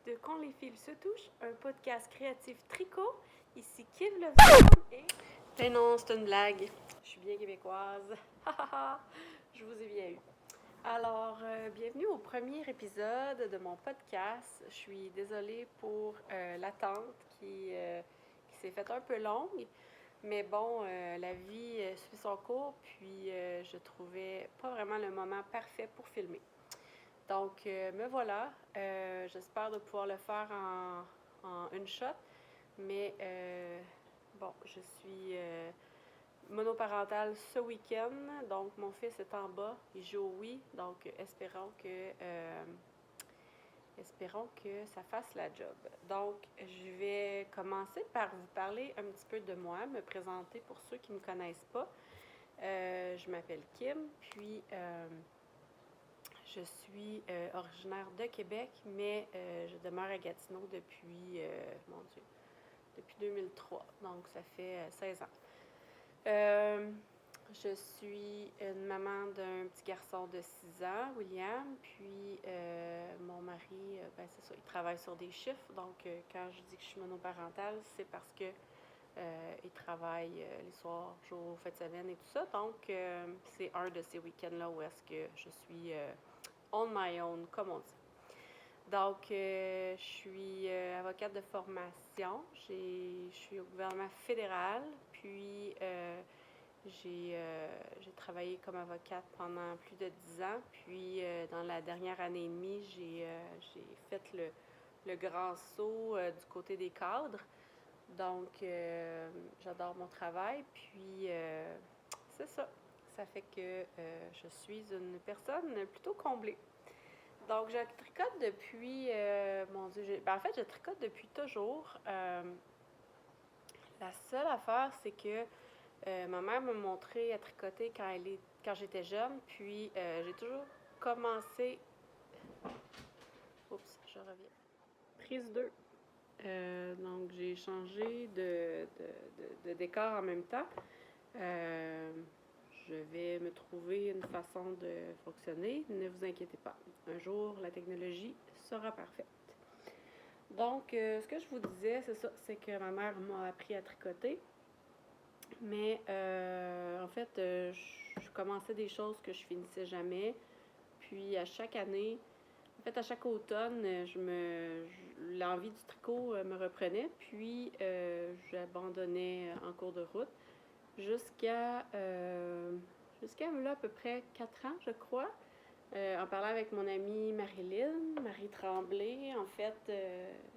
de Quand les fils se touchent, un podcast créatif tricot. Ici Kiv Levzon et... Ben non, c'est une blague. Je suis bien québécoise. Je vous ai bien eu. Alors, bienvenue au premier épisode de mon podcast. Je suis désolée pour l'attente qui s'est faite un peu longue. Mais bon, la vie suit son cours, puis je trouvais pas vraiment le moment parfait pour filmer. Donc, me voilà. J'espère de pouvoir le faire en une shot. Mais bon, je suis monoparentale ce week-end. Donc, mon fils est en bas. Il joue au Wii. Donc, espérons que ça fasse la job. Donc, je vais commencer par vous parler un petit peu de moi, me présenter pour ceux qui ne me connaissent pas. Je m'appelle Kim, puis je suis originaire de Québec, mais je demeure à Gatineau depuis, depuis 2003, donc ça fait 16 ans. Je suis une maman d'un petit garçon de 6 ans, William, puis mon mari, c'est ça, il travaille sur des chiffres, donc quand je dis que je suis monoparentale, c'est parce que il travaille les soirs, jours, fêtes de semaine et tout ça, donc c'est un de ces week-ends-là où est-ce que je suis on my own, comme on dit. Donc, je suis avocate de formation. Je suis au gouvernement fédéral, puis j'ai travaillé comme avocate pendant plus de 10 ans. Puis, dans la dernière année et demie, j'ai fait le grand saut du côté des cadres. Donc, j'adore mon travail. Puis, c'est ça. Ça fait que je suis une personne plutôt comblée. Donc, je tricote depuis, en fait, je tricote depuis toujours. La seule affaire, c'est que ma mère m'a montré à tricoter quand j'étais jeune, puis j'ai toujours commencé... Oups, je reviens. Prise 2. Donc, j'ai changé de décor en même temps. Je vais me trouver une façon de fonctionner. Ne vous inquiétez pas. Un jour, la technologie sera parfaite. Donc, ce que je vous disais, c'est ça, c'est que ma mère m'a appris à tricoter. Mais en fait, je commençais des choses que je finissais jamais. Puis à chaque année, en fait, à chaque automne, l'envie du tricot me reprenait. Puis j'abandonnais en cours de route jusqu'à là, à peu près 4 ans, je crois. En parlant avec mon amie Marie Tremblay, en fait,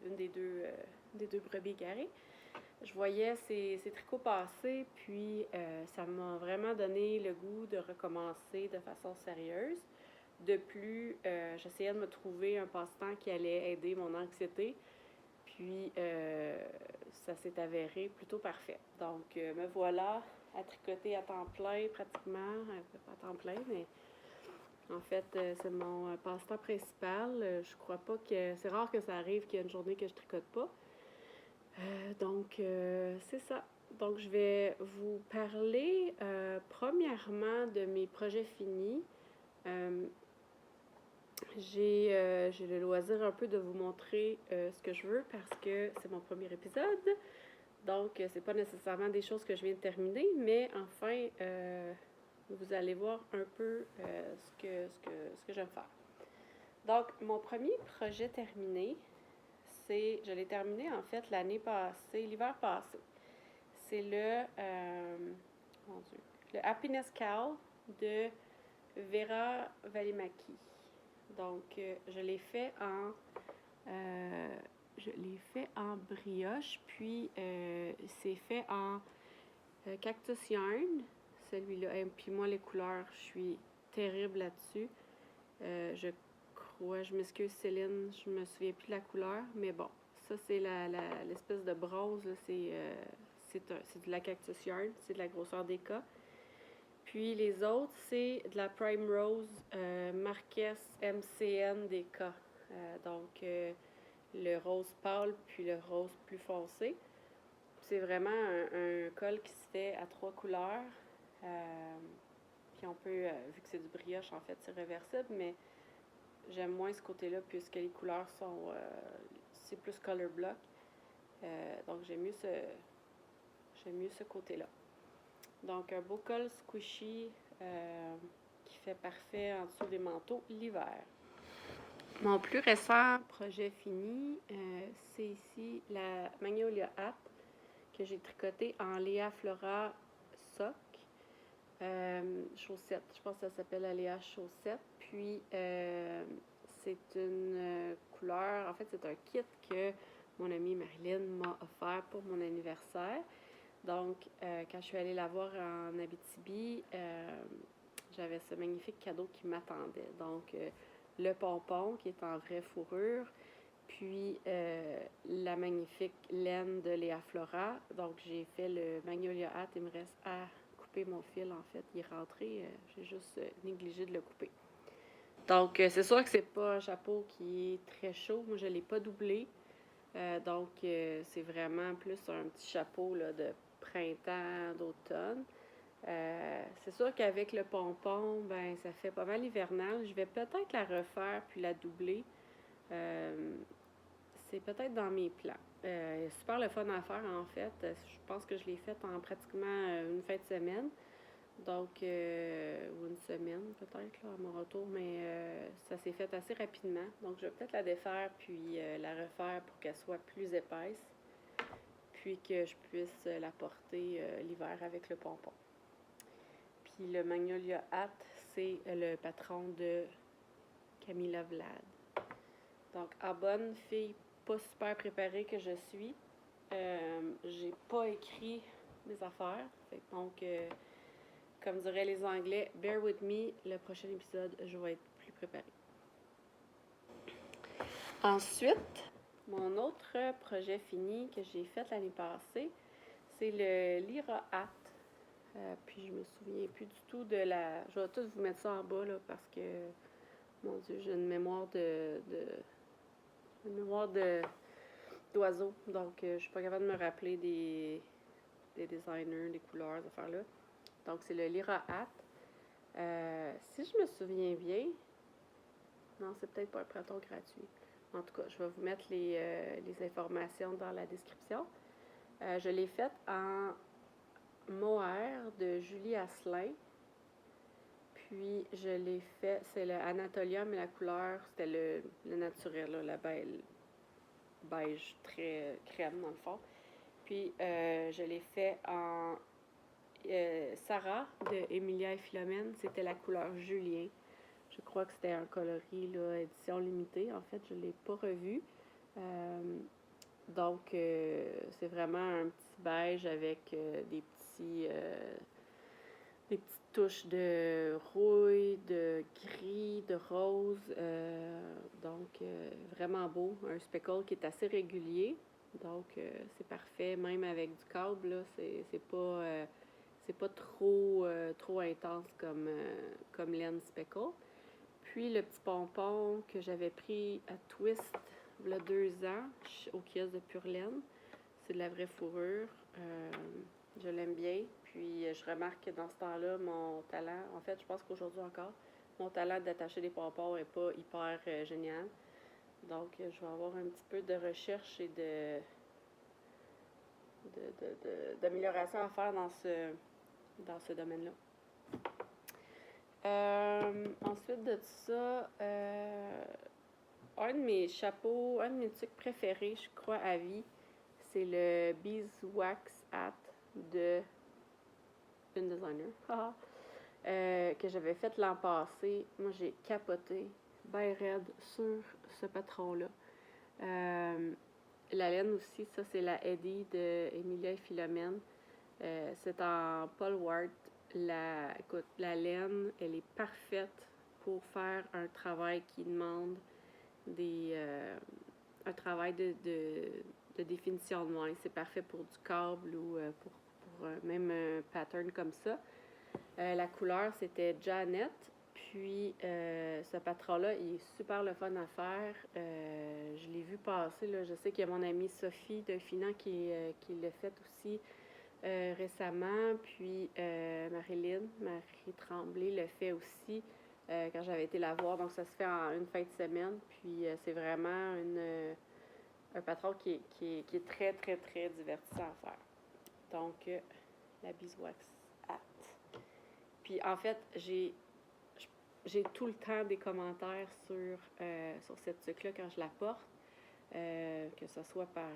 une des deux brebis garées. Je voyais ses tricots passer, puis ça m'a vraiment donné le goût de recommencer de façon sérieuse. De plus, j'essayais de me trouver un passe-temps qui allait aider mon anxiété, puis ça s'est avéré plutôt parfait. Donc, me voilà à tricoter à temps plein, pratiquement, pas à temps plein, mais en fait, c'est mon passe-temps principal. Je crois pas que... C'est rare que ça arrive qu'il y ait une journée que je tricote pas. Donc, c'est ça. Donc, je vais vous parler premièrement de mes projets finis. J'ai le loisir un peu de vous montrer ce que je veux parce que c'est mon premier épisode. Donc, c'est pas nécessairement des choses que je viens de terminer, mais enfin, vous allez voir un peu ce que j'aime faire. Donc, mon premier projet terminé, je l'ai terminé en fait l'année passée, l'hiver passé. C'est le Happiness Cow de Vera Valimaki. Donc, je l'ai fait en brioche, puis c'est fait en cactus yarn, celui-là. Et puis moi, les couleurs, je suis terrible là-dessus. Je m'excuse Céline, je me souviens plus de la couleur, mais bon, ça c'est l'espèce de bronze, là, c'est de la cactus yarn, c'est de la grosseur des cas. Puis les autres, c'est de la Prime Rose Marquess MCN des cas. Donc le rose pâle puis le rose plus foncé. C'est vraiment un col qui se fait à 3 couleurs. Puis on peut, vu que c'est du brioche, en fait, c'est réversible, mais j'aime moins ce côté-là puisque les couleurs sont aussi plus color block. Donc, j'aime mieux ce côté-là. Donc, un beau col squishy qui fait parfait en dessous des manteaux l'hiver. Mon plus récent projet fini, c'est ici la Magnolia Hat que j'ai tricoté en Léa Flora Sock. Chaussette, je pense que ça s'appelle la Léa Chaussette. Puis, c'est une couleur, en fait, c'est un kit que mon amie Marilyn m'a offert pour mon anniversaire. Donc, quand je suis allée la voir en Abitibi, j'avais ce magnifique cadeau qui m'attendait. Donc, le pompon qui est en vraie fourrure, puis la magnifique laine de Léa Flora. Donc, j'ai fait le Magnolia Hat. Il me reste à couper mon fil, en fait. Il est rentré, j'ai juste négligé de le couper. Donc, c'est sûr que c'est pas un chapeau qui est très chaud. Moi, je ne l'ai pas doublé. Donc, c'est vraiment plus un petit chapeau là, de printemps, d'automne. C'est sûr qu'avec le pompon, ben ça fait pas mal hivernal. Je vais peut-être la refaire puis la doubler. C'est peut-être dans mes plans. Super le fun à faire, en fait. Je pense que je l'ai faite en pratiquement une fin de semaine. Donc, ou une semaine peut-être là, à mon retour, mais ça s'est fait assez rapidement. Donc, je vais peut-être la défaire puis la refaire pour qu'elle soit plus épaisse, puis que je puisse la porter l'hiver avec le pompon. Puis le Magnolia Hat, c'est le patron de Camilla Vlad. Donc, en bonne fille pas super préparée que je suis, j'ai pas écrit mes affaires. Donc, comme diraient les Anglais, bear with me, le prochain épisode, je vais être plus préparée. Ensuite, mon autre projet fini que j'ai fait l'année passée, c'est le Lyra Hat. Puis je me souviens plus du tout de la... Je vais tous vous mettre ça en bas, là, parce que, mon Dieu, j'ai une mémoire d'oiseau. Donc, je suis pas capable de me rappeler des designers, des couleurs, ces affaires-là. Donc, c'est le Lyra Hat. Si je me souviens bien, non, c'est peut-être pas un prêton gratuit. En tout cas, je vais vous mettre les informations dans la description. Je l'ai faite en mohair de Julie Asselin. Puis, je l'ai fait, c'est le Anatolium, mais la couleur, c'était le naturel, là, la beige très crème, dans le fond. Puis, je l'ai fait en Sarah de Emilia et Philomène, c'était la couleur Julien. Je crois que c'était un coloris là, édition limitée. En fait, je ne l'ai pas revu. Donc, c'est vraiment un petit beige avec des petites touches de rouille, de gris, de rose. Donc, vraiment beau. Un speckle qui est assez régulier. Donc, c'est parfait. Même avec du câble, là, c'est pas trop intense comme laine speckle. Puis le petit pompon que j'avais pris à Twist il y a 2 ans au kiosque de Pure Laine, c'est de la vraie fourrure. Je l'aime bien. Puis je remarque que dans ce temps-là, mon talent, en fait, je pense qu'aujourd'hui encore, mon talent d'attacher des pompons n'est pas hyper génial. Donc, je vais avoir un petit peu de recherche et d'amélioration à faire dans ce domaine-là. Ensuite de ça, un de mes chapeaux, un de mes trucs préférés, je crois, à vie, c'est le Beeswax Hat de une designer que j'avais fait l'an passé. Moi, j'ai capoté ben raide sur ce patron-là. La laine aussi, ça, c'est la Eddie de Emilia et Philomène. C'est en Paul Ward. Écoute, la laine, elle est parfaite pour faire un travail qui demande un travail de définition de main. C'est parfait pour du câble ou pour même un pattern comme ça. La couleur, c'était Janet. Puis, ce patron-là, il est super le fun à faire. Je l'ai vu passer. Là. Je sais qu'il y a mon amie Sophie de Finan qui l'a fait aussi récemment. Puis, Marie Tremblay le fait aussi quand j'avais été la voir. Donc, ça se fait en une fin de semaine. Puis, c'est vraiment un patron qui est très, très, très divertissant à faire. Donc, la beeswax hat. Puis, en fait, j'ai tout le temps des commentaires sur cette tuque-là quand je la porte, que ce soit par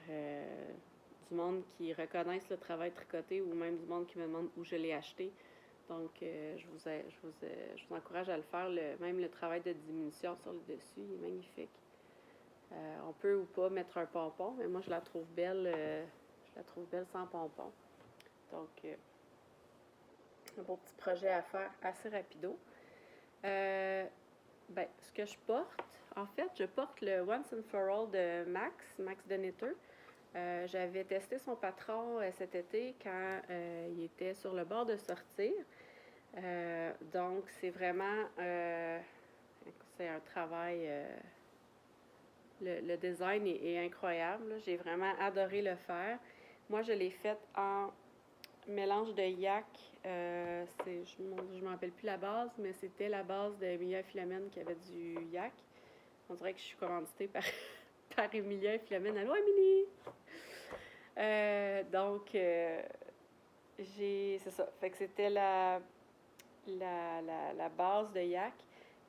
du monde qui reconnaissent le travail tricoté ou même du monde qui me demande où je l'ai acheté. Donc, je vous encourage à le faire. Même le travail de diminution sur le dessus, il est magnifique. On peut ou pas mettre un pompon, mais moi, je la trouve belle sans pompon. Donc, un beau petit projet à faire assez rapido. Ce que je porte, en fait, je porte le Once and for All de Max de Knitter. J'avais testé son patron cet été quand il était sur le bord de sortir. Donc, c'est vraiment c'est un travail. Le design est incroyable. Là. J'ai vraiment adoré le faire. Moi, je l'ai fait en mélange de yak. Je ne me rappelle plus la base, mais c'était la base d'Emilia et Philomène qui avait du yak. On dirait que je suis commanditée par, par Emilia et Philomène. Allô, Émilie! C'est ça. Fait que c'était la base de yak.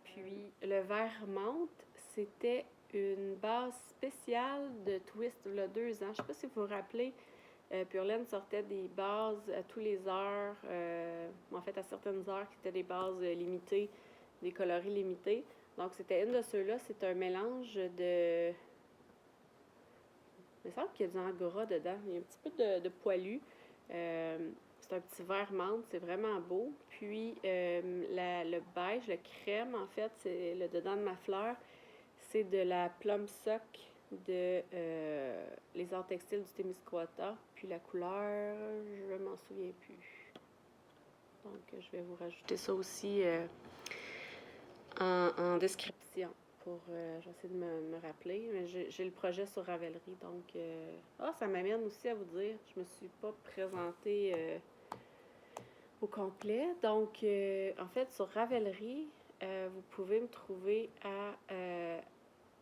Puis le verre menthe, c'était une base spéciale de Twist il y a 2 ans. Je ne sais pas si vous vous rappelez, Purelaine sortait des bases à tous les heures, en fait à certaines heures qui étaient des bases limitées, des coloris limités. Donc c'était une de ceux-là, c'est un mélange de... Il me semble qu'il y a du angora dedans, il y a un petit peu de poilu. C'est un petit vert menthe, c'est vraiment beau. Puis le beige, le crème, en fait, c'est le dedans de ma fleur. C'est de la plum sock de les arts textiles du Témiscouata. Puis la couleur, je m'en souviens plus. Donc, je vais vous rajouter ça aussi en description pour j'essaie de me rappeler. Mais j'ai le projet sur Ravelry. Donc, ça m'amène aussi à vous dire, je me suis pas présentée au complet. Donc, en fait, sur Ravelry, vous pouvez me trouver à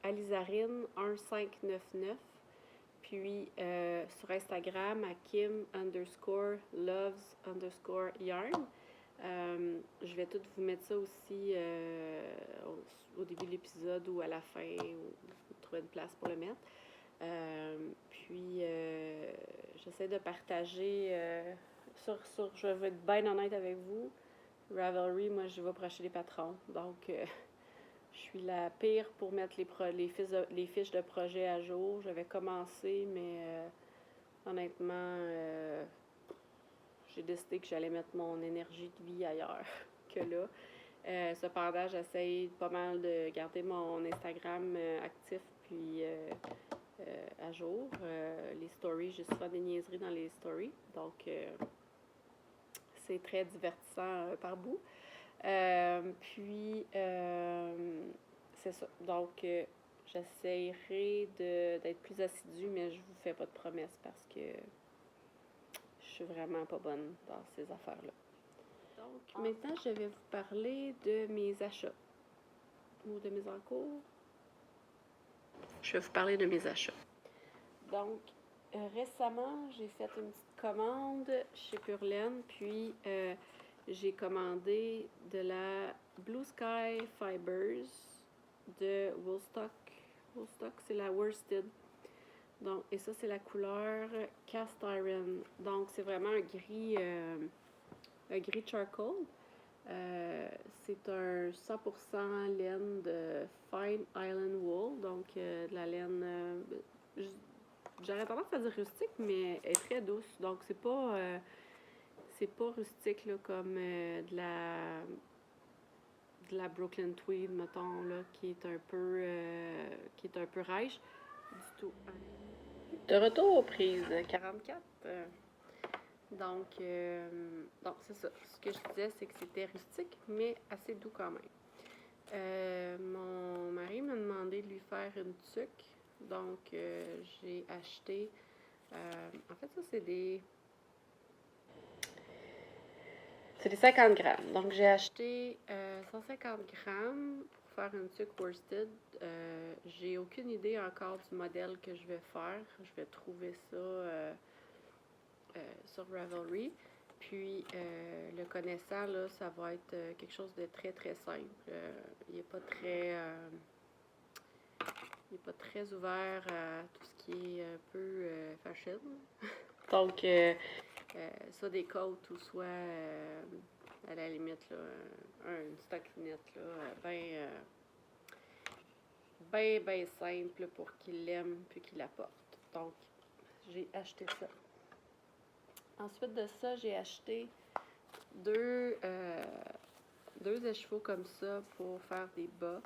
Alizarine 1599. Puis sur Instagram à Kim_loves_yarn. Je vais tout vous mettre ça aussi au début de l'épisode ou à la fin, ou trouver une place pour le mettre. Puis j'essaie de partager je vais être bien honnête avec vous. Ravelry, moi je vais pour acheter des patrons. Donc je suis la pire pour mettre les fiches de projet à jour. J'avais commencé, mais honnêtement, j'ai décidé que j'allais mettre mon énergie de vie ailleurs que là. Cependant, j'essaye pas mal de garder mon Instagram actif puis à jour. Les stories, j'ai souvent des niaiseries dans les stories. Donc, c'est très divertissant par bout. C'est ça. Donc, j'essaierai d'être plus assidue, mais je vous fais pas de promesses parce que je suis vraiment pas bonne dans ces affaires-là. Donc, maintenant, je vais vous parler de mes achats ou de mes encours. Je vais vous parler de mes achats. Donc, récemment, j'ai fait une petite commande chez Purelaine, puis j'ai commandé de la Blue Sky Fibers de Woolstock. Woolstock, c'est la worsted. Donc, et ça, c'est la couleur Cast Iron. Donc, c'est vraiment un gris charcoal. C'est un 100% laine de Fine Island Wool. Donc, de la laine... j'aurais tendance à dire rustique, mais elle est très douce. Donc, c'est pas rustique là, comme de la Brooklyn Tweed, mettons, là, qui est un peu rêche. Du tout. De retour aux prises 44. Donc, c'est ça. Ce que je disais, c'est que c'était rustique, mais assez doux quand même. Mon mari m'a demandé de lui faire une tuque. Donc, j'ai acheté... en fait, ça, c'est des 50 grammes. Donc, j'ai acheté 150 grammes pour faire une tuque worsted. J'ai aucune idée encore du modèle que je vais faire. Je vais trouver ça sur Ravelry. Puis, le connaissant, là, ça va être quelque chose de très, très simple. Il n'est pas très ouvert à tout ce qui est un peu fashion. Donc, soit des côtes ou soit, à la limite, là, une stockinette, là, bien simple pour qu'il l'aime puis qu'il la porte. Donc, j'ai acheté ça. Ensuite de ça, j'ai acheté deux écheveaux comme ça pour faire des bas.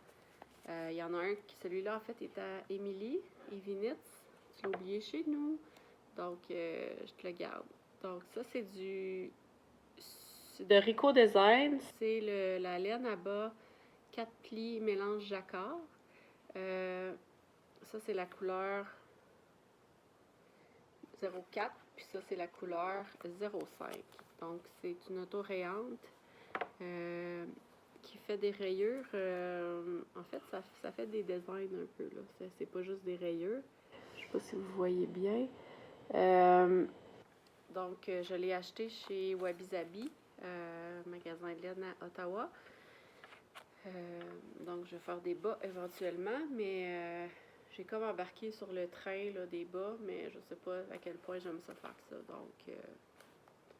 Il y en a un qui, celui-là, en fait, est à Émilie Evinitz. Tu l'as oublié chez nous. Donc, je te le garde. Donc, ça, c'est de Rico Design. C'est la laine à bas 4 plis mélange jacquard. Ça, c'est la couleur 04. Puis ça, c'est la couleur 05. Donc, c'est une auto-rayante qui fait des rayures. En fait, ça fait des designs un peu, là. C'est pas juste des rayures. Je sais pas si vous voyez bien. Donc, je l'ai acheté chez Wabi Sabi, magasin de laine à Ottawa. Donc, je vais faire des bas éventuellement, mais j'ai comme embarqué sur le train là, des bas, mais je sais pas à quel point j'aime ça faire ça. Donc,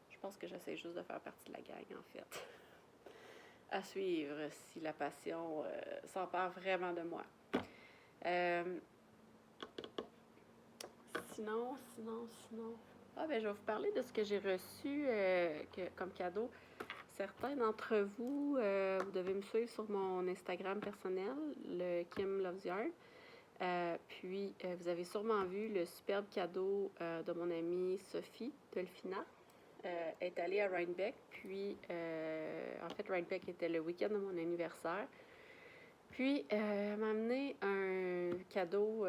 je pense que j'essaie juste de faire partie de la gang, en fait. À suivre si la passion s'empare vraiment de moi. Sinon. Ah, ben, je vais vous parler de ce que j'ai reçu comme cadeau. Certains d'entre vous, vous devez me suivre sur mon Instagram personnel, le Kim Loves Yarn. Puis, vous avez sûrement vu le superbe cadeau de mon amie Sophie Delphina. Elle est allée à Rhinebeck, puis en fait, Rhinebeck était le week-end de mon anniversaire. Puis, elle m'a amené un cadeau,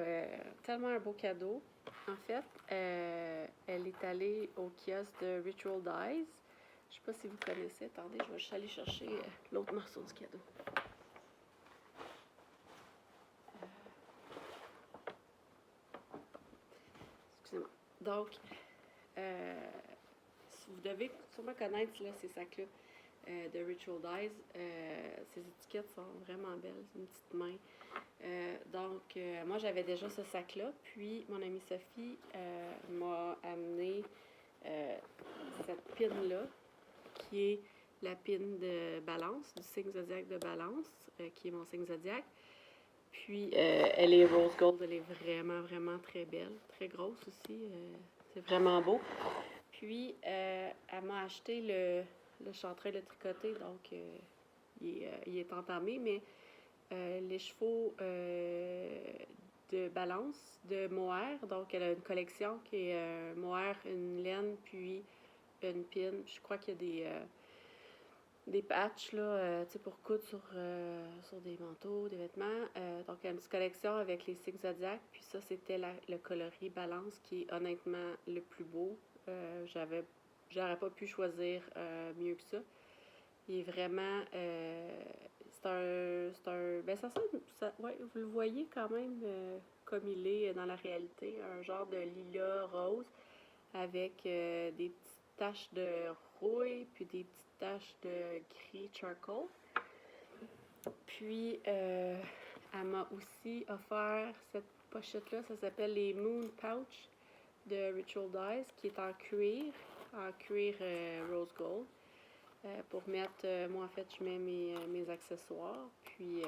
tellement un beau cadeau. En fait, elle est allée au kiosque de Ritual Dyes. Je ne sais pas si vous connaissez. Attendez, je vais juste aller chercher l'autre morceau du cadeau. Excusez-moi. Donc, vous devez sûrement connaître là, ces sacs-là de Ritual Dyes. Ces étiquettes sont vraiment belles. C'est une petite main. Donc, moi, j'avais déjà ce sac-là. Puis, mon amie Sophie m'a amené cette pin-là, qui est la pin de balance, du signe zodiaque de balance, qui est mon signe zodiaque. Puis, elle est rose gold, elle est vraiment, vraiment très belle. Très grosse aussi. C'est vraiment beau. Puis, elle m'a acheté le chanterelle de tricoté, donc il est entamé, mais les chevaux de balance de mohair. Donc, elle a une collection qui est mohair, une laine, puis une pin. Je crois qu'il y a des patchs là, pour coudre sur des manteaux, des vêtements. Donc, il y a une petite collection avec les signes zodiaques. Puis ça, c'était le coloris balance qui est honnêtement le plus beau. J'aurais pas pu choisir mieux que ça. Il est vraiment... c'est un... Ben, ouais, vous le voyez quand même comme il est dans la réalité. Un genre de lilas rose avec des petites taches de rouille puis des petites taches de gris charcoal. Puis, elle m'a aussi offert cette pochette-là. Ça s'appelle les Moon Pouch de Ritual Dyes, qui est en cuir rose gold. Pour mettre, moi en fait, je mets mes accessoires. Puis,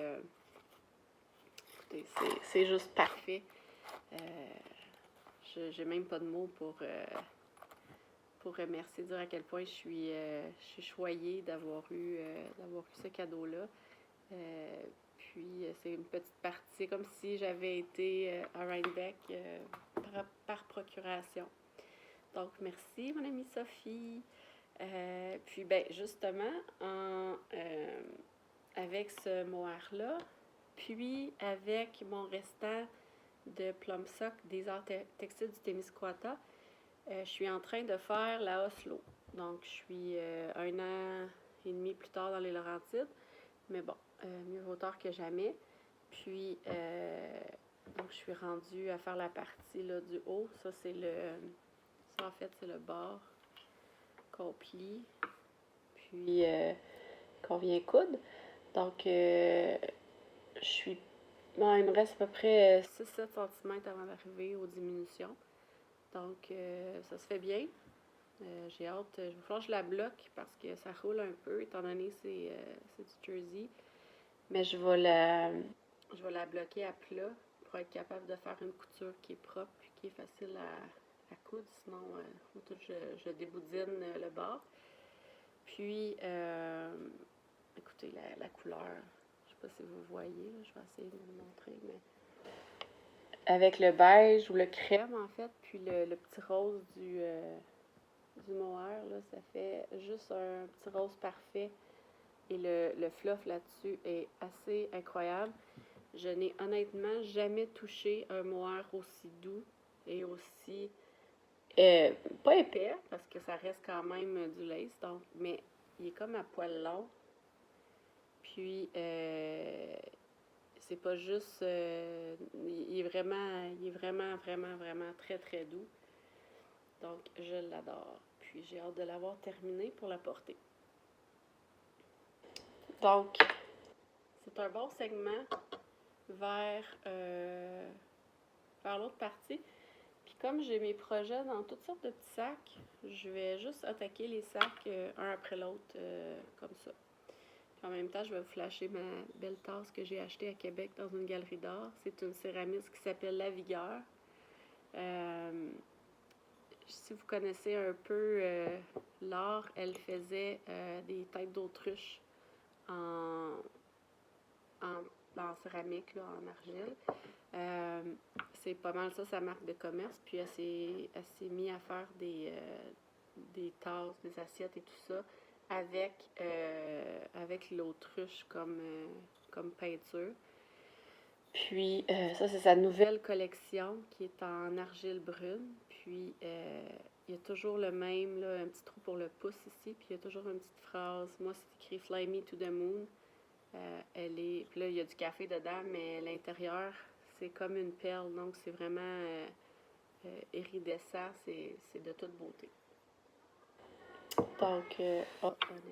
écoutez, c'est juste parfait. J'ai même pas de mots pour remercier, dire à quel point je suis choyée d'avoir eu ce cadeau-là. Puis, c'est une petite partie, c'est comme si j'avais été à Rhinebeck par procuration. Donc, merci, mon amie Sophie. Puis, ben justement, avec ce mohair-là, puis avec mon restant de plum sock des arts textiles du Témiscouata, je suis en train de faire la Oslo. Donc, je suis 1 an et demi plus tard dans les Laurentides. Mais bon, mieux vaut tard que jamais. Puis, donc je suis rendue à faire la partie là, du haut. Ça, en fait, c'est le bord qu'on plie, puis qu'on vient coudre. Donc, je suis... Bon, il me reste à peu près 6-7 cm avant d'arriver aux diminutions. Donc, ça se fait bien. J'ai hâte. Il va falloir que je la bloque parce que ça roule un peu, étant donné que c'est du jersey. Mais je vais la bloquer à plat pour être capable de faire une couture qui est propre et qui est facile à coudre. Sinon, je déboudine le bord. Puis, écoutez, la couleur, je ne sais pas si vous voyez, là, je vais essayer de vous le montrer, mais avec le beige ou le crème, en fait, puis le petit rose du mohair, là, ça fait juste un petit rose parfait. Et le fluff là-dessus est assez incroyable. Je n'ai honnêtement jamais touché un mohair aussi doux et aussi pas épais, parce que ça reste quand même du lace, donc, mais il est comme à poil long. Puis, c'est pas juste... il est vraiment, vraiment, vraiment très, très doux. Donc, je l'adore. Puis, j'ai hâte de l'avoir terminé pour la porter. Donc, c'est un bon segment vers l'autre partie. Puis comme j'ai mes projets dans toutes sortes de petits sacs, je vais juste attaquer les sacs un après l'autre comme ça. Puis en même temps, je vais vous flasher ma belle tasse que j'ai achetée à Québec dans une galerie d'art. C'est une céramiste qui s'appelle La Vigueur. Si vous connaissez un peu l'art, elle faisait des têtes d'autruche en céramique, là, en argile. C'est pas mal ça, sa marque de commerce. Puis elle s'est mise à faire des tasses, des assiettes et tout ça avec l'autruche comme peinture. Puis ça, c'est sa nouvelle collection qui est en argile brune. Puis il y a toujours le même, là, un petit trou pour le pouce ici. Puis il y a toujours une petite phrase. Moi, c'est écrit Fly Me to the Moon. Puis là, il y a du café dedans, mais l'intérieur, c'est comme une perle. Donc, c'est vraiment iridescent. C'est de toute beauté. Donc, un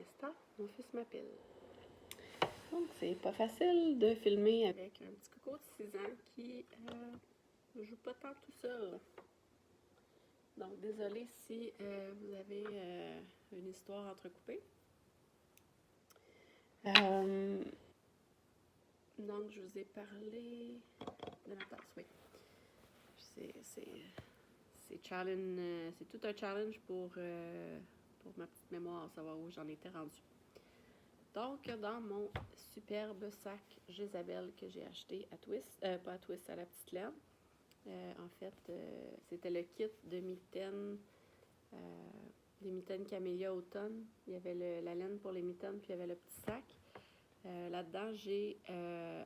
instant, mon fils m'appelle. Donc, c'est pas facile de filmer avec un petit coco de 6 ans qui ne joue pas tant tout seul. Donc, désolée si vous avez une histoire entrecoupée. Donc, je vous ai parlé de ma tasse, oui. C'est tout un challenge pour ma petite mémoire, savoir où j'en étais rendue. Donc, dans mon superbe sac Jésabelle que j'ai acheté à Twist, pas à Twist, à la petite laine, en fait, c'était le kit de mitaines, des mitaines Camélia automne. Il y avait la laine pour les mitaines, puis il y avait le petit sac. Là-dedans, j'ai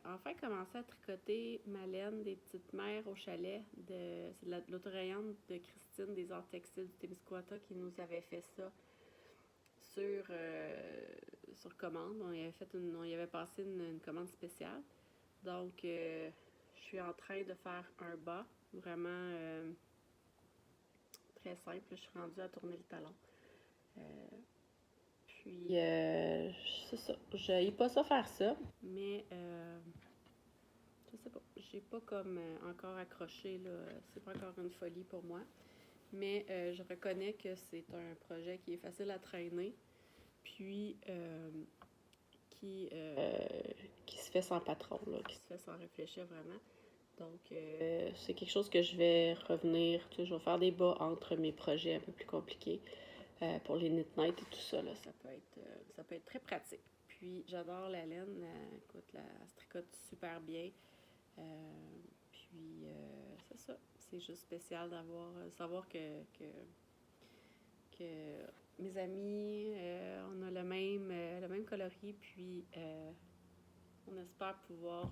enfin commencé à tricoter ma laine des petites mères au chalet. C'est de l'autorayante de Christine des Arts Textiles du Témiscouata qui nous avait fait ça sur commande. On y avait passé une commande spéciale. Donc, je suis en train de faire un bas, vraiment très simple. Je suis rendue à tourner le talon. Puis, c'est ça. Je n'ai pas ça faire ça, mais je sais pas. J'ai pas comme encore accroché, là. C'est pas encore une folie pour moi. Mais je reconnais que c'est un projet qui est facile à traîner, puis qui se fait sans patron, là, qui se fait sans réfléchir vraiment. Donc, c'est quelque chose que je vais revenir. Tu sais, je vais faire des bas entre mes projets un peu plus compliqués. Pour les knit nights et tout ça, là, ça peut être très pratique. Puis j'adore la laine, écoute, elle se tricote super bien. Puis c'est ça, c'est juste spécial savoir que mes amis, on a le même coloris, puis on espère pouvoir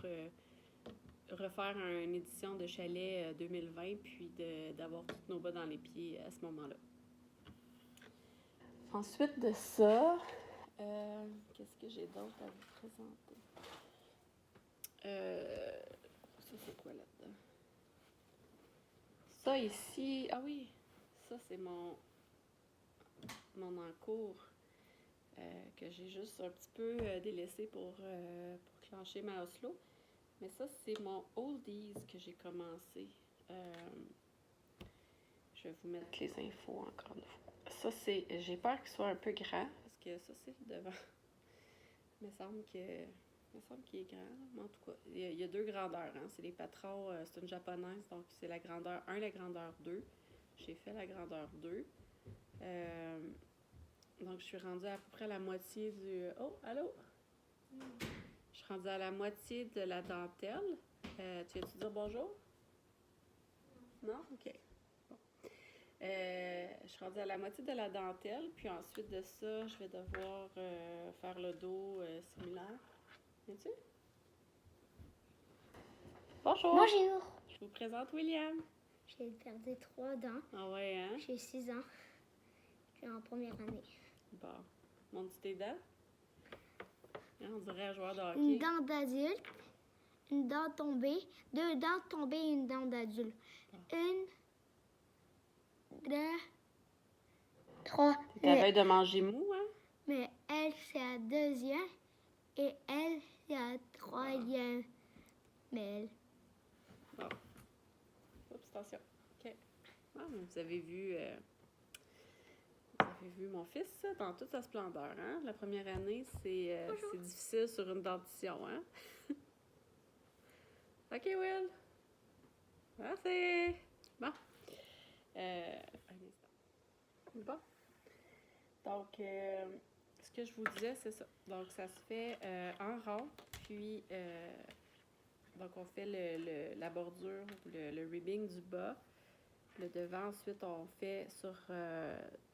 refaire une édition de chalet 2020, puis d'avoir tous nos bas dans les pieds à ce moment-là. Ensuite de ça, qu'est-ce que j'ai d'autre à vous présenter? Ça, c'est quoi là-dedans? Ça ici, ah oui, ça c'est mon encours que j'ai juste un petit peu délaissé pour clencher ma Oslo. Mais ça, c'est mon oldies que j'ai commencé. Je vais vous mettre les infos encore une fois. Ça, c'est. J'ai peur qu'il soit un peu grand, parce que ça, c'est le devant. Il me semble qu'il est grand. Mais en tout cas, il y a deux grandeurs. Hein. C'est les patrons. C'est une japonaise, donc c'est la grandeur 1, la grandeur 2. J'ai fait la grandeur 2. Donc, je suis rendue à peu près à la moitié du... Oh, allô? Je suis rendue à la moitié de la dentelle. Tu viens-tu dire bonjour? Non? OK. Bon. Je suis rendue à la moitié de la dentelle, puis ensuite de ça, je vais devoir faire le dos similaire. Viens-tu? Bonjour! Bonjour! Je vous présente William. J'ai perdu 3 dents. Ah ouais, hein? J'ai 6 ans. Je suis en première année. Bon. Montre-tu tes dents? Hein, on dirait un joueur de hockey. Une dent d'adulte, une dent tombée, 2 dents tombées et une dent d'adulte. Ah. 1, 2, 3. T'avais de manger mou, hein? Mais elle, c'est la deuxième et elle, c'est la troisième. Mais elle. Bon. Oups, attention. OK. Ah, mais vous avez vu mon fils dans toute sa splendeur, hein? La première année, c'est difficile sur une dentition, hein? OK, Will. Merci. Bon. Un instant. Bon. Donc, ce que je vous disais, c'est ça. Donc, ça se fait en rond, puis donc on fait la bordure, le ribbing du bas. Le devant, ensuite, on fait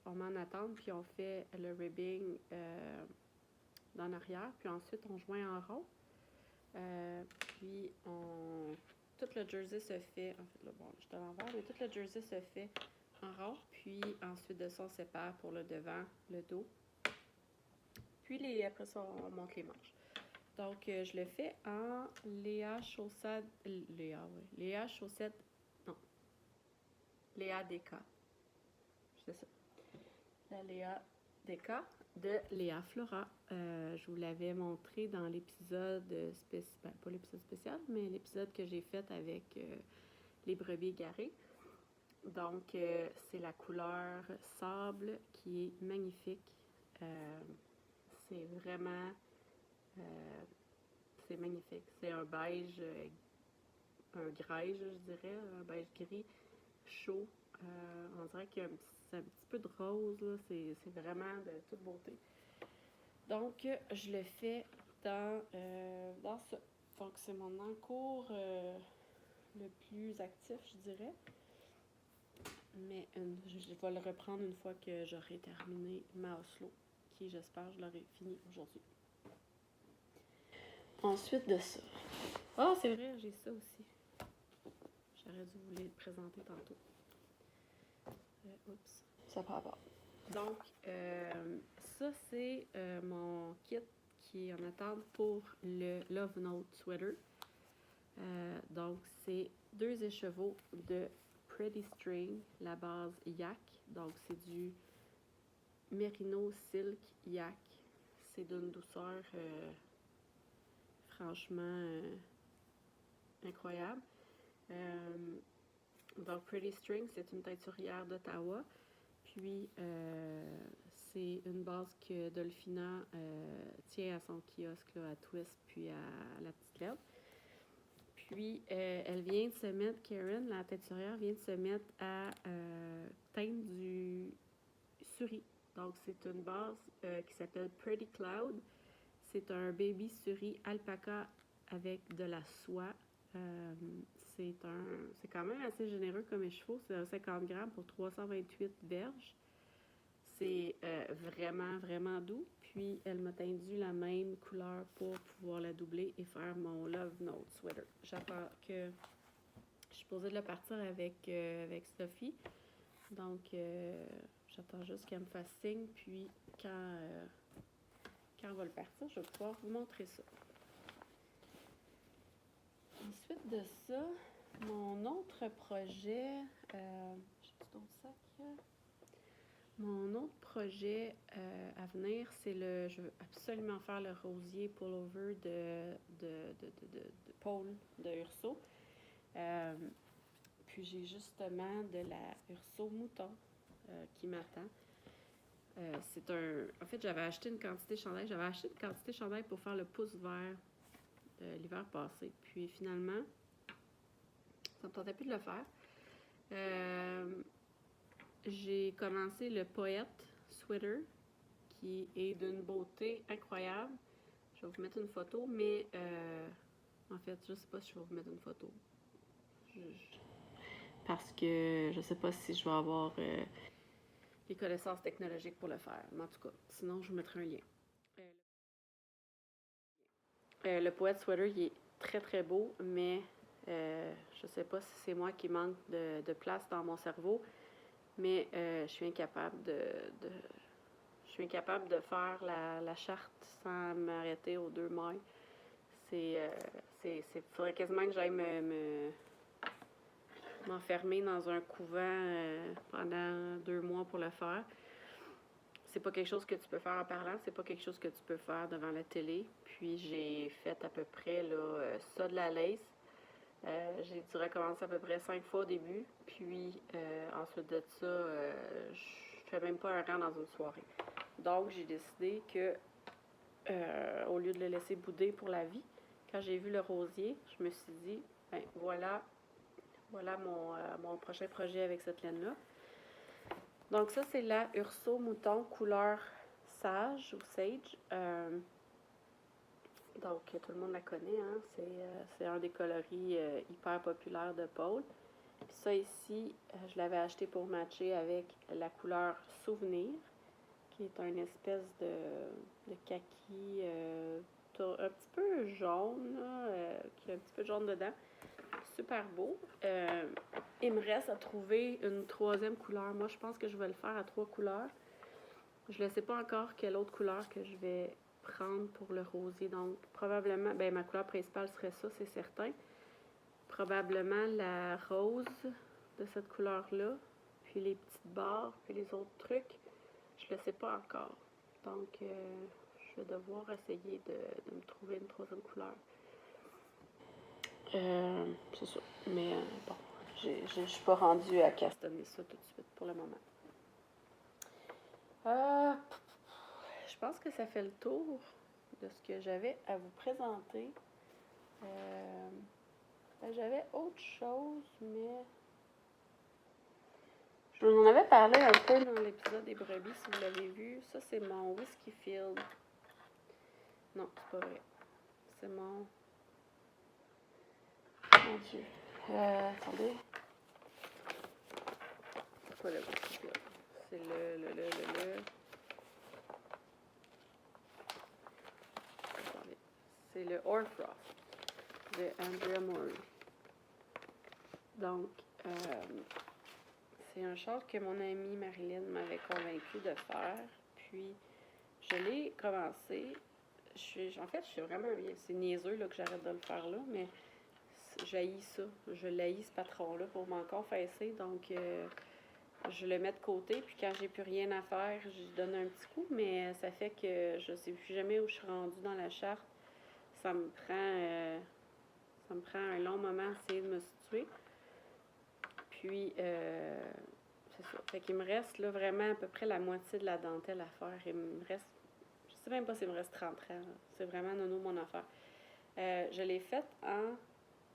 on met en attente, puis on fait le ribbing dans l'arrière, puis ensuite, on joint en rond. Puis, tout le jersey se fait, en fait, là, bon, je te l'envers, mais tout le jersey se fait en rond, puis ensuite de ça, on sépare pour le devant, le dos. Puis, après ça, on monte les manches. Donc, je le fais en Léa Chaussette, Léa DK. C'est ça. La Léa DK de Léa Flora. Je vous l'avais montré dans l'épisode spécial, pas l'épisode spécial, mais l'épisode que j'ai fait avec les brebis égarées. Donc, c'est la couleur sable qui est magnifique. C'est vraiment... c'est magnifique. C'est un beige, un greige, je dirais, un beige gris chaud. On dirait qu'il y a un petit peu de rose, là. C'est vraiment de toute beauté. Donc, je le fais dans ça. Donc, c'est mon encours le plus actif, je dirais. Mais je vais le reprendre une fois que j'aurai terminé ma Oslo, qui, j'espère, je l'aurai fini aujourd'hui. Ensuite de ça. Ah, c'est vrai, j'ai ça aussi. J'aurais dû vous les présenter tantôt. Oups, ça part pas. Donc, ça, c'est mon kit qui est en attente pour le Love Note Sweater. Donc, c'est 2 écheveaux de Pretty String, la base yak. Donc, c'est du Merino Silk yak. C'est d'une douceur franchement incroyable. Donc, Pretty String, c'est une teinturière d'Ottawa. Puis, c'est une base que Dolphina tient à son kiosque là, à Twist, puis à la petite lettre. Puis, elle vient de se mettre, Karen, la teinturière, vient de se mettre à teindre du suri. Donc, c'est une base qui s'appelle Pretty Cloud. C'est un baby suri alpaca avec de la soie. C'est quand même assez généreux comme écheveau. C'est un 50 grammes pour 328 verges. C'est vraiment, vraiment doux. Puis, elle m'a tendu la même couleur pour pouvoir la doubler et faire mon Love Note Sweater. J'attends que... Je suis supposée de le partir avec Sophie. Donc, j'attends juste qu'elle me fasse signe. Puis, quand on va le partir, je vais pouvoir vous montrer ça. Ensuite de ça, mon autre projet, j'ai d'autres sacs. Mon autre projet à venir, je veux absolument faire le rosier pullover de Paul, de Urso. Puis j'ai justement de la Urso mouton qui m'attend. En fait, j'avais acheté une quantité de chandail. J'avais acheté une quantité de chandail pour faire le pouce vert l'hiver passé. Puis finalement, ça me tentait plus de le faire. J'ai commencé le Poète Sweater, qui est d'une beauté incroyable. Je vais vous mettre une photo, mais en fait, je sais pas si je vais vous mettre une photo. Parce que je sais pas si je vais avoir les connaissances technologiques pour le faire. Mais en tout cas, sinon, je vous mettrai un lien. Le Poète Sweater, il est très très beau, mais je sais pas si c'est moi qui manque de place dans mon cerveau, mais je suis incapable je suis incapable de faire la charte sans m'arrêter aux 2 mailles. Faudrait quasiment que j'aille m'enfermer dans un couvent pendant 2 mois pour le faire. C'est pas quelque chose que tu peux faire en parlant, c'est pas quelque chose que tu peux faire devant la télé. Puis j'ai fait à peu près ça de la lace. J'ai dû recommencer à peu près 5 fois au début. Puis ensuite de ça, je fais même pas un rang dans une soirée. Donc j'ai décidé que au lieu de le laisser bouder pour la vie, quand j'ai vu le rosier, je me suis dit, ben voilà mon prochain projet avec cette laine-là. Donc ça, c'est la Urso Mouton couleur sage ou sage. Donc tout le monde la connaît, hein? C'est un des coloris hyper populaires de Paul. Puis ça ici, je l'avais acheté pour matcher avec la couleur Souvenir, qui est une espèce de kaki un petit peu jaune, qui a un petit peu de jaune dedans. Super beau. Il me reste à trouver une 3e couleur. Moi, je pense que je vais le faire à 3 couleurs. Je ne sais pas encore quelle autre couleur que je vais prendre pour le rosier. Donc, probablement, ma couleur principale serait ça, c'est certain. Probablement la rose de cette couleur-là, puis les petites barres, puis les autres trucs. Je ne le sais pas encore. Donc, je vais devoir essayer de me trouver une 3e couleur. C'est ça. Mais bon, je suis pas rendue à castonner ça tout de suite pour le moment. Je pense que ça fait le tour de ce que j'avais à vous présenter. J'avais autre chose, mais je vous en avais parlé un peu dans l'épisode des brebis, si vous l'avez vu. Ça, c'est mon Whiskey Field. Non, c'est pas vrai. C'est mon... Mon Dieu. Attendez. C'est pas le Whiskey Field. C'est Attendez. C'est le Hoarfrost de Andrea Maury. Donc, c'est un châle que mon amie Marilyn m'avait convaincue de faire. Puis, je l'ai commencé. En fait, je suis vraiment... C'est niaiseux là, que j'arrête de le faire là, mais j'haïs ça. Je l'haïs ce patron-là pour m'en confesser. Donc, je le mets de côté. Puis quand j'ai plus rien à faire, je donne un petit coup. Mais ça fait que je sais plus jamais où je suis rendue dans la charte. Ça me prend un long moment à essayer de me situer. Puis, c'est ça. Fait qu'il me reste là vraiment à peu près la moitié de la dentelle à faire. Il me reste... Je sais même pas s'il me reste 30 ans. C'est vraiment nono mon affaire. Je l'ai faite en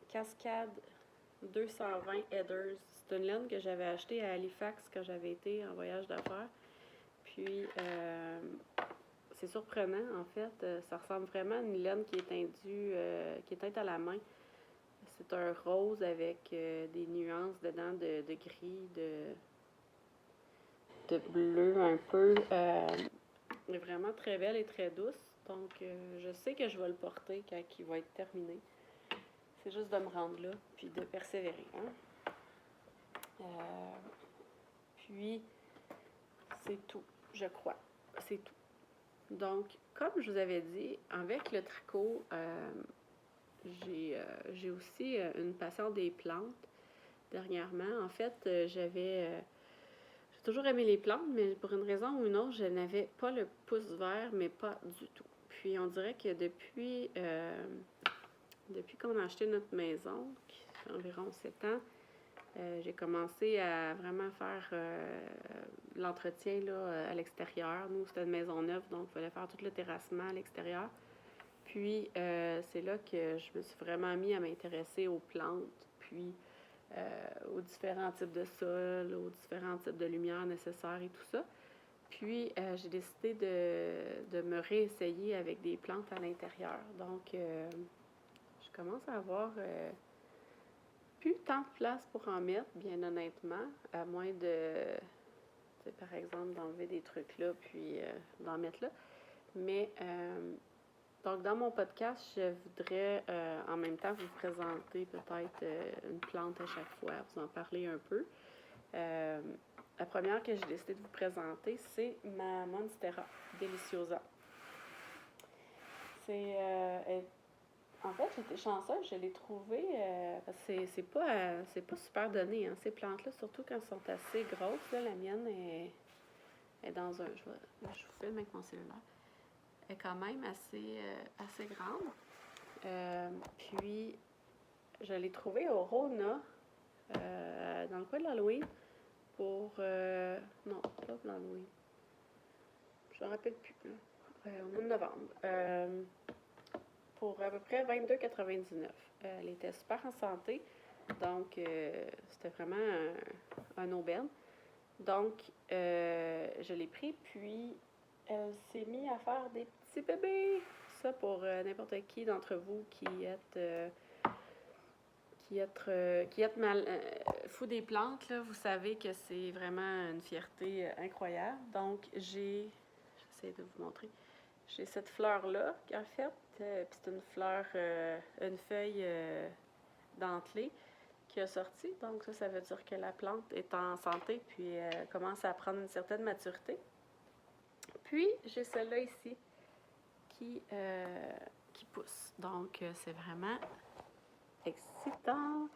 cascade 220 headers. C'est une laine que j'avais achetée à Halifax quand j'avais été en voyage d'affaires. Puis, c'est surprenant, en fait. Ça ressemble vraiment à une laine qui est qui est teinte à la main. C'est un rose avec des nuances dedans de gris, de bleu un peu. Elle est vraiment très belle et très douce. Donc, je sais que je vais le porter quand il va être terminé. C'est juste de me rendre là, puis de persévérer. Hein? Puis, c'est tout, je crois. C'est tout. Donc, comme je vous avais dit, avec le tricot, j'ai aussi une passion des plantes dernièrement. En fait, j'ai toujours aimé les plantes, mais pour une raison ou une autre, je n'avais pas le pouce vert, mais pas du tout. Puis on dirait que depuis qu'on a acheté notre maison, qui fait environ 7 ans, j'ai commencé à vraiment faire l'entretien là, à l'extérieur. Nous, c'était une maison neuve, donc il fallait faire tout le terrassement à l'extérieur. Puis, c'est là que je me suis vraiment mis à m'intéresser aux plantes, puis aux différents types de sols, aux différents types de lumière nécessaires et tout ça. Puis, j'ai décidé de me réessayer avec des plantes à l'intérieur. Donc, je commence à avoir plus tant de place pour en mettre, bien honnêtement, à moins par exemple, d'enlever des trucs là, puis d'en mettre là. Mais, donc, dans mon podcast, je voudrais en même temps vous présenter peut-être une plante à chaque fois, vous en parler un peu. La première que j'ai décidé de vous présenter, c'est ma Monstera Deliciosa. En fait, j'étais chanceuse, je l'ai trouvée, parce que c'est pas super donné, hein, ces plantes-là, surtout quand elles sont assez grosses. Là, la mienne est dans un... Je vous filme avec mon cellulaire. Elle est quand même assez grande. Puis, je l'ai trouvée au Rona, dans le coin de l'Halloween, pour... non, pas pour l'Halloween. Je ne me rappelle plus. Au mois de novembre. Pour à peu près 22,99. Elle était super en santé, donc c'était vraiment un aubaine. Donc, je l'ai pris, puis elle s'est mise à faire des petits bébés. Ça, pour n'importe qui d'entre vous qui êtes fou des plantes, là, vous savez que c'est vraiment une fierté incroyable. Donc, j'essaie de vous montrer. J'ai cette fleur-là, en fait, puis c'est une fleur, une feuille dentelée qui a sorti. Donc ça veut dire que la plante est en santé, puis commence à prendre une certaine maturité. Puis j'ai celle-là ici qui pousse. Donc c'est vraiment excitant.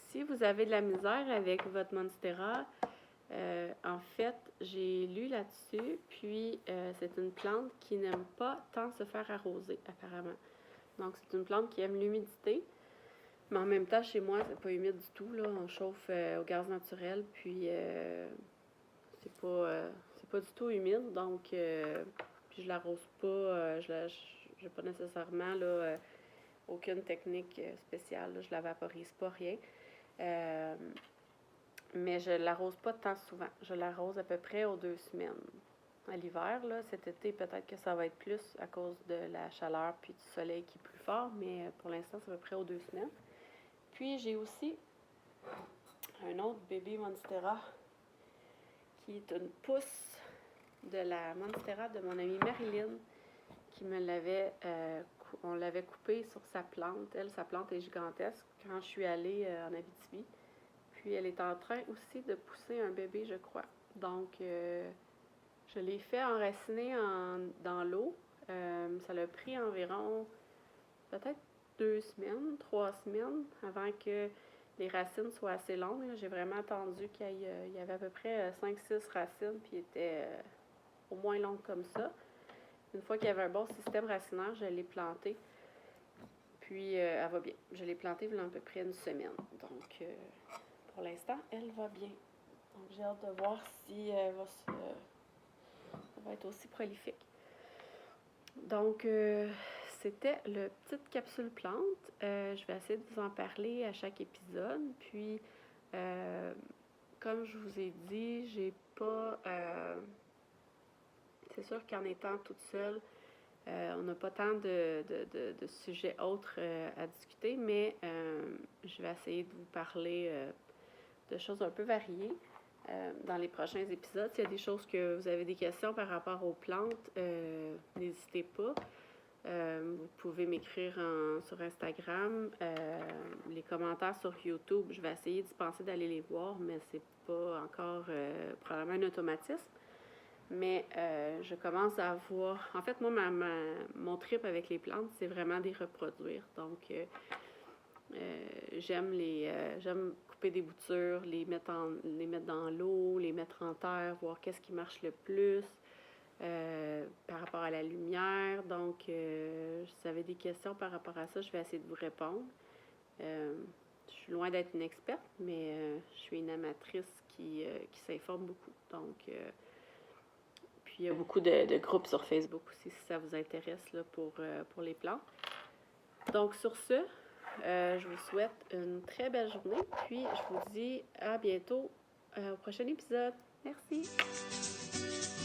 Si vous avez de la misère avec votre Monstera, en fait, j'ai lu là-dessus, puis c'est une plante qui n'aime pas tant se faire arroser, apparemment. Donc, c'est une plante qui aime l'humidité, mais en même temps, chez moi, c'est pas humide du tout, là. On chauffe au gaz naturel, puis c'est pas du tout humide, donc puis je l'arrose pas, j'ai pas nécessairement là, aucune technique spéciale, là. Je la vaporise pas, rien. Mais je l'arrose pas tant souvent. Je l'arrose à peu près aux 2 semaines. À l'hiver, là, cet été, peut-être que ça va être plus à cause de la chaleur puis du soleil qui est plus fort, mais pour l'instant, c'est à peu près aux 2 semaines. Puis, j'ai aussi un autre bébé Monstera qui est une pousse de la Monstera de mon amie Marilyn qui me l'avait... on l'avait coupée sur sa plante. Elle, sa plante est gigantesque quand je suis allée en Abitibi. Puis elle est en train aussi de pousser un bébé, je crois. Donc, je l'ai fait enraciner dans l'eau. Ça l'a pris environ peut-être 2 semaines, 3 semaines avant que les racines soient assez longues. J'ai vraiment attendu qu'il y avait à peu près 5-6 racines, puis il était au moins longues comme ça. Une fois qu'il y avait un bon système racinaire, je l'ai plantée. Puis, elle va bien. Je l'ai plantée il y a à peu près une semaine. Donc, pour l'instant, elle va bien. Donc, j'ai hâte de voir si elle va être aussi prolifique. Donc, c'était le petite capsule plante. Je vais essayer de vous en parler à chaque épisode. Puis, comme je vous ai dit, j'ai pas... c'est sûr qu'en étant toute seule, on n'a pas tant de sujets autres à discuter, mais je vais essayer de vous parler de choses un peu variées dans les prochains épisodes. S'il y a des choses que vous avez des questions par rapport aux plantes, n'hésitez pas. Vous pouvez m'écrire sur Instagram. Les commentaires sur YouTube, je vais essayer d'y penser d'aller les voir, mais c'est pas encore probablement un automatisme. Mais je commence à avoir... En fait, moi, mon trip avec les plantes, c'est vraiment des reproduire. Donc, j'aime couper des boutures, les mettre dans l'eau, les mettre en terre, voir qu'est-ce qui marche le plus par rapport à la lumière. Donc, si vous avez des questions par rapport à ça, je vais essayer de vous répondre. Je suis loin d'être une experte, mais je suis une amatrice qui s'informe beaucoup. Donc, puis il y a beaucoup de groupes sur Facebook aussi, si ça vous intéresse là, pour les plantes. Donc, sur ce, je vous souhaite une très belle journée. Puis, je vous dis à bientôt au prochain épisode. Merci!